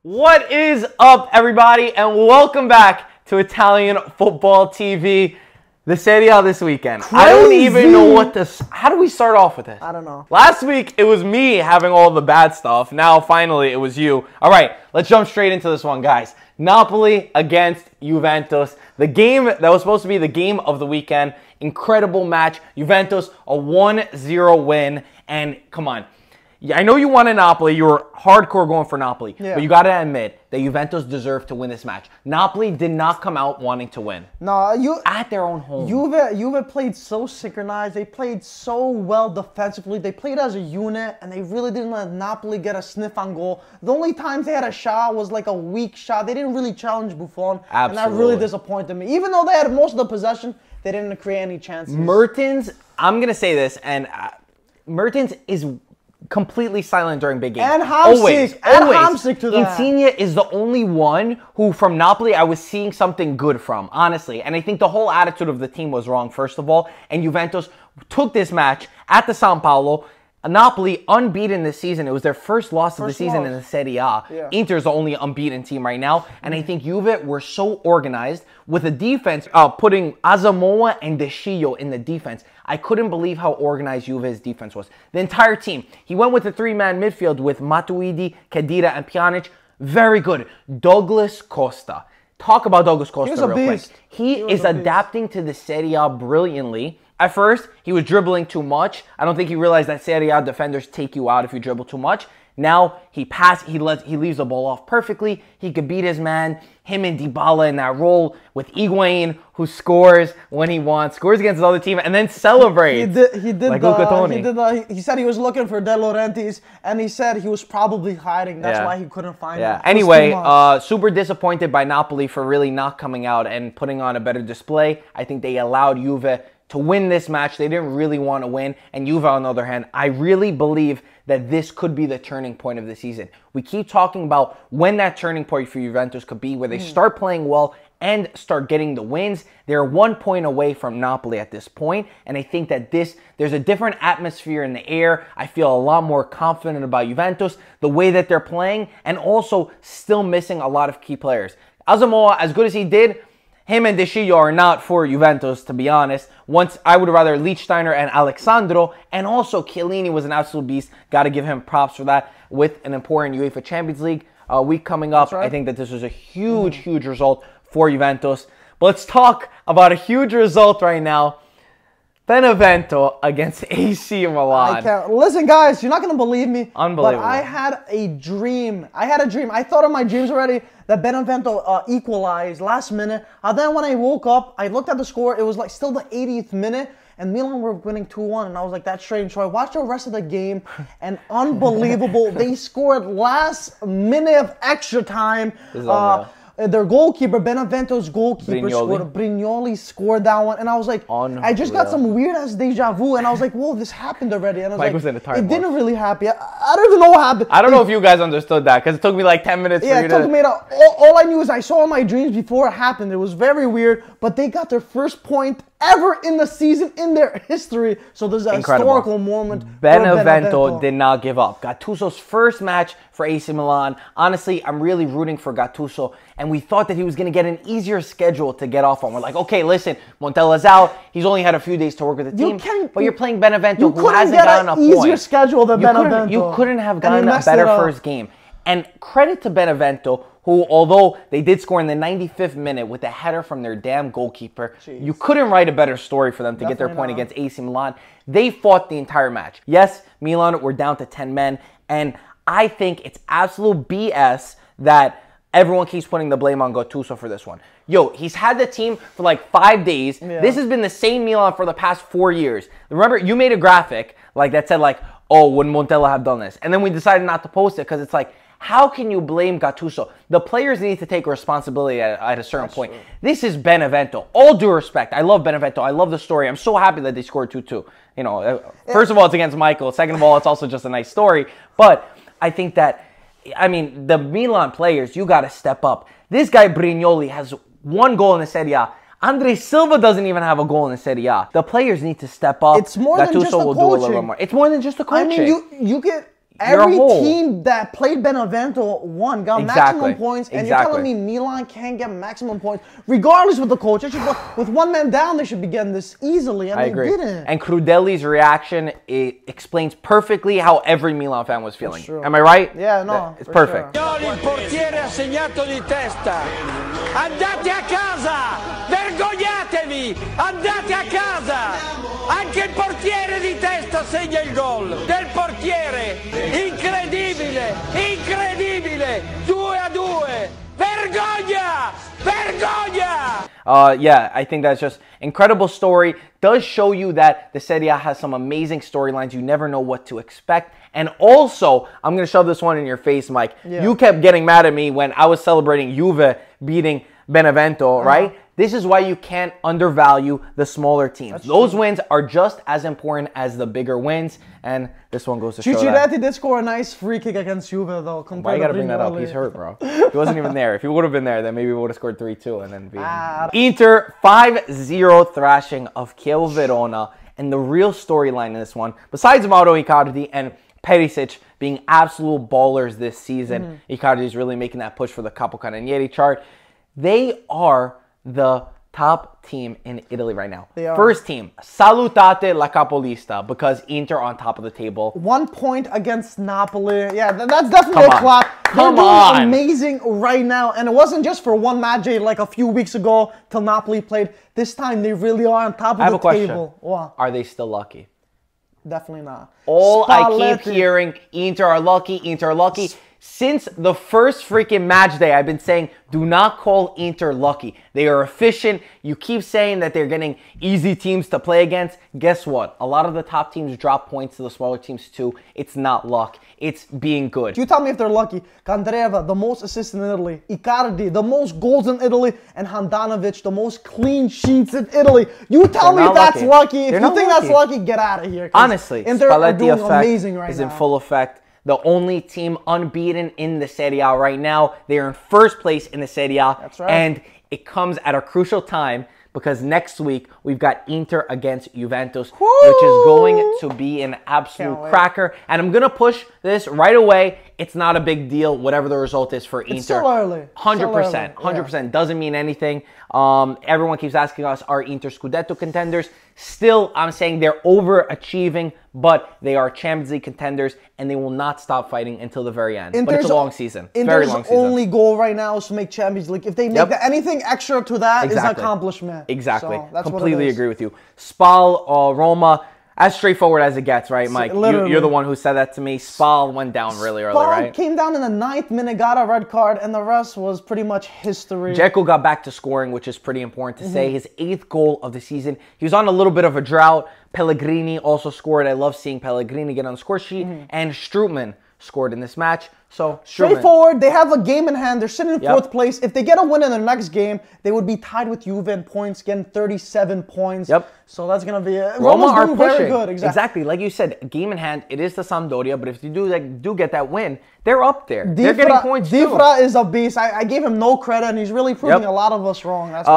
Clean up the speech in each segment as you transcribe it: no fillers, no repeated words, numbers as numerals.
What is up, everybody, and welcome back to Italian Football TV. The Serie this weekend. Crazy. I don't even know what this. How do we start off with this? I don't know. Last week, it was me having all the bad stuff. Now, finally, it was you. All right, let's jump straight into this one, guys. Napoli against Juventus. The game that was supposed to be the game of the weekend. Incredible match. Juventus, a 1-0 win. And come on. I know you wanted Napoli. You were hardcore going for Napoli. Yeah. But you got to admit that Juventus deserved to win this match. Napoli did not come out wanting to win. No, at their own home. Juve played so synchronized. They played so well defensively. They played as a unit, and they really didn't let Napoli get a sniff on goal. The only times they had a shot was like a weak shot. They didn't really challenge Buffon. Absolutely. And that really disappointed me. Even though they had most of the possession, they didn't create any chances. Mertens, I'm going to say this, and Mertens is completely silent during big games. And Hamsik. Hamsik to that. Insigne is the only one who, from Napoli, I was seeing something good from, honestly. And I think the whole attitude of the team was wrong, first of all. And Juventus took this match at the São Paulo. Napoli, unbeaten this season. It was their first loss of the season in the Serie A. Yeah. Inter's the only unbeaten team right now. And I think Juve were so organized with the defense, putting Asamoah and De Sciglio in the defense. I couldn't believe how organized Juve's defense was. The entire team. He went with a three-man midfield with Matuidi, Khedira, and Pjanic. Very good. Douglas Costa. Talk about Douglas Costa real quick. He is adapting to the Serie A brilliantly. At first, he was dribbling too much. I don't think he realized that Serie A defenders take you out if you dribble too much. Now, he leaves the ball off perfectly. He could beat his man. Him and Dybala in that role with Higuain, who scores when he wants, scores against his other team, and then celebrates. He said he was looking for De Laurentiis, and he said he was probably hiding. That's why he couldn't find him. Anyway, super disappointed by Napoli for really not coming out and putting on a better display. I think they allowed Juve to win this match. They didn't really want to win. And Juve, on the other hand, I really believe that this could be the turning point of the season. We keep talking about when that turning point for Juventus could be, where they start playing well and start getting the wins. They're 1 point away from Napoli at this point, and I think that there's a different atmosphere in the air. I feel a lot more confident about Juventus, the way that they're playing, and also still missing a lot of key players. Asamoah, as good as he did, him and De Sciglio are not for Juventus, to be honest. Once I would rather Lichtsteiner and Alexandro, and also Chiellini was an absolute beast. Got to give him props for that with an important UEFA Champions League week coming up. I think that this was a huge, huge result for Juventus. But let's talk about a huge result right now. Benevento against AC Milan. Listen, guys, you're not going to believe me. Unbelievable. But I had a dream. I thought of my dreams already that Benevento equalized last minute. Then when I woke up, I looked at the score. It was like still the 80th minute. And Milan were winning 2-1. And I was like, that's strange. So I watched the rest of the game. And unbelievable. They scored last minute of extra time. Their goalkeeper, Benevento's goalkeeper, Brignoli scored that one. And I was like, I just got some weird-ass deja vu. And I was like, whoa, this happened already. And I was like, it didn't really happen. I don't even know what happened. I don't know if you guys understood that, because it took me like 10 minutes for you to... Yeah, it took me... All I knew is I saw in my dreams before it happened. It was very weird. But they got their first point ever in the season in their history. So there's a historical moment. Benevento did not give up. Gattuso's first match for AC Milan. Honestly, I'm really rooting for Gattuso. And we thought that he was going to get an easier schedule to get off on. We're like, okay, listen, Montella's out. He's only had a few days to work with the team. But you're playing Benevento, who hasn't gotten a point. Easier schedule than Benevento. You couldn't have gotten a better first game. And credit to Benevento, who, although they did score in the 95th minute with a header from their damn goalkeeper, you couldn't write a better story for them to get their point against AC Milan. They fought the entire match. Yes, Milan were down to 10 men, and I think it's absolute BS that everyone keeps putting the blame on Gattuso for this one. Yo, he's had the team for like 5 days. Yeah. This has been the same Milan for the past 4 years. Remember, you made a graphic like that said like, oh, would Montella have done this? And then we decided not to post it because it's like, how can you blame Gattuso? The players need to take responsibility at a certain point. True. This is Benevento. All due respect. I love Benevento. I love the story. I'm so happy that they scored 2-2. You know, first of all, it's against Michael. Second of all, it's also just a nice story. But I think that, I mean, the Milan players, you got to step up. This guy, Brignoli, has 1 goal in the Serie A. Andre Silva doesn't even have a goal in the Serie A. The players need to step up. It's more than just the coaching. It's more than just the coaching. I mean, you get Every team that played Benevento won, got maximum points, and you're telling me Milan can't get maximum points, regardless of the coach. With one man down, they should be getting this easily, and they didn't. And Crudeli's reaction, it explains perfectly how every Milan fan was feeling. Am I right? Yeah, no, it's perfect. Sure. Il portiere ha segnato di testa. Andate a casa! Vergognatevi! Andate a casa! Anche il portiere di testa segna il gol del portiere. Incredibile, incredibile. 2-2. Vergogna! Vergogna! Yeah, I think that's just incredible story. Does show you that the Serie A has some amazing storylines. You never know what to expect. And also, I'm going to shove this one in your face, Mike. Yeah. You kept getting mad at me when I was celebrating Juve beating Benevento, right? This is why you can't undervalue the smaller teams. Those wins are just as important as the bigger wins, and this one goes to show that. Cincinnati did score a nice free kick against Juve, though. Why you gotta bring that up? He's hurt, bro. He wasn't even there. If he would have been there, then maybe we would have scored 3-2 and then Inter 5-0 thrashing of Chievo Verona, and the real storyline in this one, besides Mauro Icardi and Perisic being absolute ballers this season, Icardi is really making that push for the Capocannoniere chart. They are the top team in Italy right now. First team, salutate la capolista, because Inter on top of the table. 1 point against Napoli. Yeah, that's definitely a clap. Come on. Amazing right now. And it wasn't just for one match like a few weeks ago till Napoli played. This time they really are on top of the table. I have a question. What? Are they still lucky? Definitely not. I keep hearing Inter are lucky, Inter are lucky. Since the first freaking match day, I've been saying, do not call Inter lucky. They are efficient. You keep saying that they're getting easy teams to play against. Guess what? A lot of the top teams drop points to the smaller teams too. It's not luck. It's being good. You tell me if they're lucky. Candreva, the most assists in Italy. Icardi, the most goals in Italy. And Handanovic, the most clean sheets in Italy. You tell me if that's lucky. If you think that's lucky, get out of here. Honestly, Inter are doing amazing right now. Is in full effect. The only team unbeaten in the Serie A right now. They are in first place in the Serie A. That's right. And it comes at a crucial time because next week we've got Inter against Juventus, which is going to be an absolute cracker. And I'm going to push this right away. It's not a big deal, whatever the result is for Inter. It's still early. 100%. 100%. Doesn't mean anything. Everyone keeps asking us, are Inter Scudetto contenders? Still, I'm saying they're overachieving, but they are Champions League contenders, and they will not stop fighting until the very end. But it's a long season. Very long season. Inter's only goal right now is to make Champions League. If they make anything extra to that, is an accomplishment. Exactly. So completely agree with you. Spal, Roma, as straightforward as it gets, right, Mike? You're the one who said that to me. Spal went down really early, right? Spal came down in the 9th minute, got a red card, and the rest was pretty much history. Dzeko got back to scoring, which is pretty important to say. His 8th goal of the season. He was on a little bit of a drought. Pellegrini also scored. I love seeing Pellegrini get on the score sheet. And Strootman scored in this match. So straightforward. They have a game in hand. They're sitting in 4th place. If they get a win in their next game, they would be tied with Juve in points, getting 37 points. So that's gonna be it. Roma are pushing. Very good. Exactly. Like you said, game in hand. It is the Sampdoria, but if you do get that win, they're up there. They're getting points too. Difra is a beast. I gave him no credit, and he's really proving a lot of us wrong. That's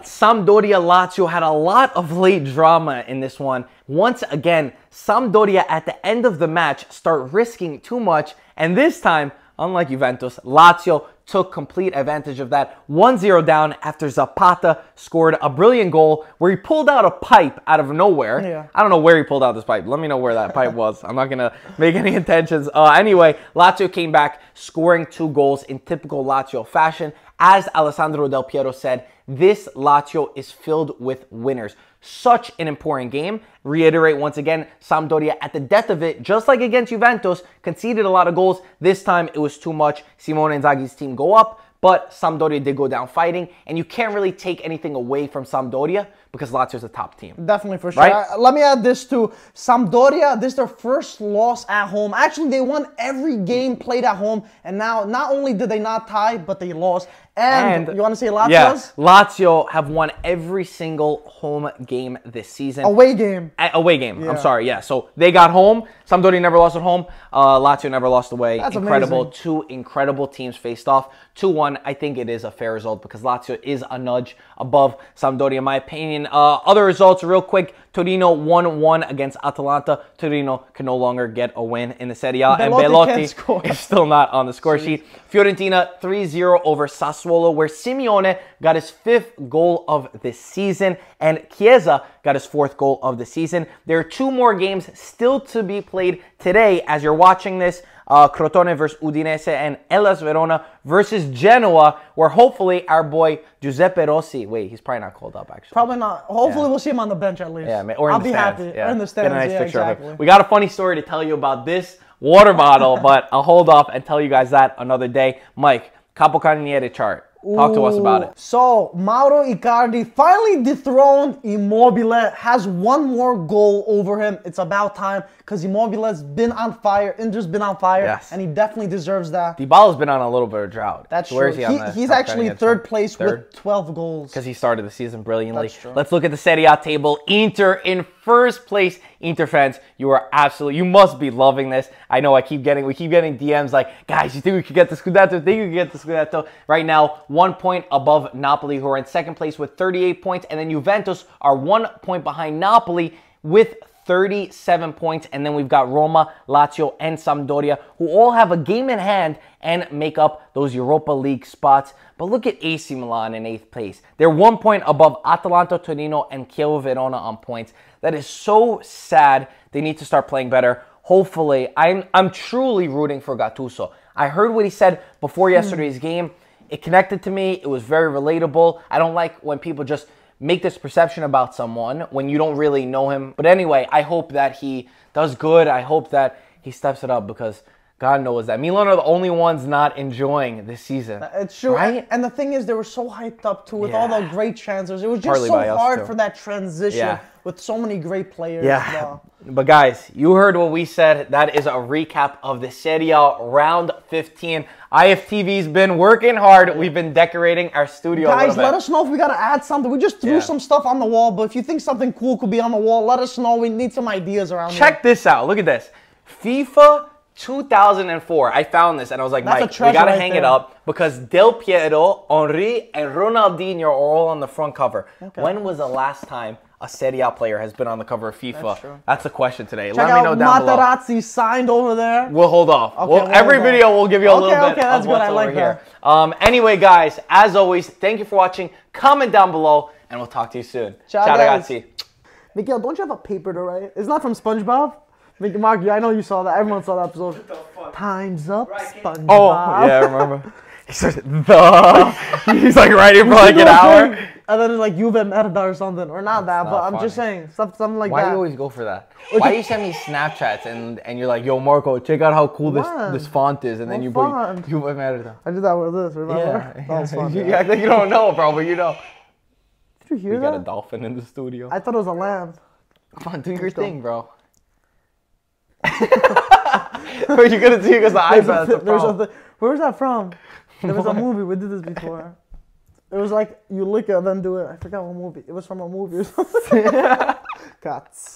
Sampdoria Lazio had a lot of late drama in this one. Once again, Sampdoria at the end of the match start risking too much, and this time, unlike Juventus, Lazio took complete advantage of that. 1-0 down after Zapata scored a brilliant goal where he pulled out a pipe out of nowhere. I don't know where he pulled out this pipe. Let me know where that pipe was. I'm not going to make any intentions. Anyway, Lazio came back scoring 2 goals in typical Lazio fashion. As Alessandro Del Piero said, this Lazio is filled with winners. Such an important game. Reiterate once again, Sampdoria at the death of it, just like against Juventus, conceded a lot of goals. This time it was too much. Simone Inzaghi's team go up, but Sampdoria did go down fighting, and you can't really take anything away from Sampdoria because Lazio's a top team. Definitely, for sure. Right? Let me add this too. Sampdoria, this is their first loss at home. Actually, they won every game played at home, and now not only did they not tie, but they lost. And you want to say Lazio's? Yeah, Lazio have won every single home game this season. Away game. Away game. I'm sorry. Yeah, so they got home. Sampdoria never lost at home. Lazio never lost away. That's incredible. Amazing. 2 incredible teams faced off. 2-1. I think it is a fair result because Lazio is a nudge above Sampdoria, in my opinion. In other results, real quick, Torino 1-1 against Atalanta. Torino can no longer get a win in the Serie A. And Belotti is still not on the score sheet. Fiorentina 3-0 over Sassuolo, where Simeone got his 5th goal of the season. And Chiesa got his 4th goal of the season. There are 2 more games still to be played today as you're watching this. Crotone versus Udinese and Hellas Verona versus Genoa, where hopefully our boy Giuseppe Rossi, wait, he's probably not called up actually. Probably not. Hopefully we'll see him on the bench at least. Yeah, or in I'll the be stands. happy. Yeah. Or in the stands, Get a nice yeah, picture exactly. of him. We got a funny story to tell you about this water bottle, but I'll hold off and tell you guys that another day. Mike, Capocannoniere chart. Talk to us about it. So, Mauro Icardi finally dethroned Immobile, has 1 more goal over him. It's about time because Immobile's been on fire. Inter's been on fire, yes, and he definitely deserves that. Dybala's been on a little bit of drought. That's so where true. is he on He's actually 3rd place with 12 goals. Because he started the season brilliantly. That's true. Let's look at the Serie A table. Inter in 1st place. Inter fans, you must be loving this. I know we keep getting DMs like, guys, you think we could get the Scudetto? Right now, 1 point above Napoli, who are in 2nd place with 38 points. And then Juventus are 1 point behind Napoli with 37 points. And then we've got Roma, Lazio, and Sampdoria, who all have a game in hand and make up those Europa League spots. But look at AC Milan in 8th place. They're 1 point above Atalanta, Torino, and Chievo Verona on points. That is so sad. They need to start playing better. Hopefully, I'm truly rooting for Gattuso. I heard what he said before yesterday's game. It connected to me. It was very relatable. I don't like when people just make this perception about someone when you don't really know him. But anyway, I hope that he does good. I hope that he steps it up because God knows that Milan are the only ones not enjoying this season. It's true. Right? And the thing is, they were so hyped up too with all the great transfers. It was just Partly so hard for that transition with so many great players. Yeah. But guys, you heard what we said. That is a recap of the Serie A round 15. IFTV's been working hard. We've been decorating our studio a little bit. Guys, let us know if we got to add something. We just threw some stuff on the wall, but if you think something cool could be on the wall, let us know. We need some ideas around here. Check this out. Look at this. FIFA 2004. I found this and I was like, Mike, we got to hang it up because Del Piero, Henry, and Ronaldinho are all on the front cover. Okay. When was the last time a Serie A player has been on the cover of FIFA? That's the question today. Let me know down below. Materazzi signed over there. We'll hold off. Okay, every video we'll give you a little bit that's of what's good. I like over here. Anyway, guys, as always, thank you for watching. Comment down below, and we'll talk to you soon. Ciao ragazzi. Miguel, don't you have a paper to write? It's not from SpongeBob? Mark, I know you saw that. Everyone saw that episode. Time's up, SpongeBob. Oh, yeah, I remember. He says, he's like writing for like an hour. And then it's like Juve Merda or something. Or not that, but I'm just saying. Something like that. Why do you always go for that? Why do you send me Snapchats and you're like, yo, Marco, check out how cool this font is. And then you put Juve Merda. I did that with this, remember? Yeah. That was fun. You act like you don't know, bro, but you know. Did you hear that? We got a dolphin in the studio. I thought it was a lamb. Come on, do your thing, bro. What you gonna do? Because the iPad. Where was that from? There was a movie. We did this before. It was like you lick it and then do it. I forgot what movie. It was from a movie or something. Cuts.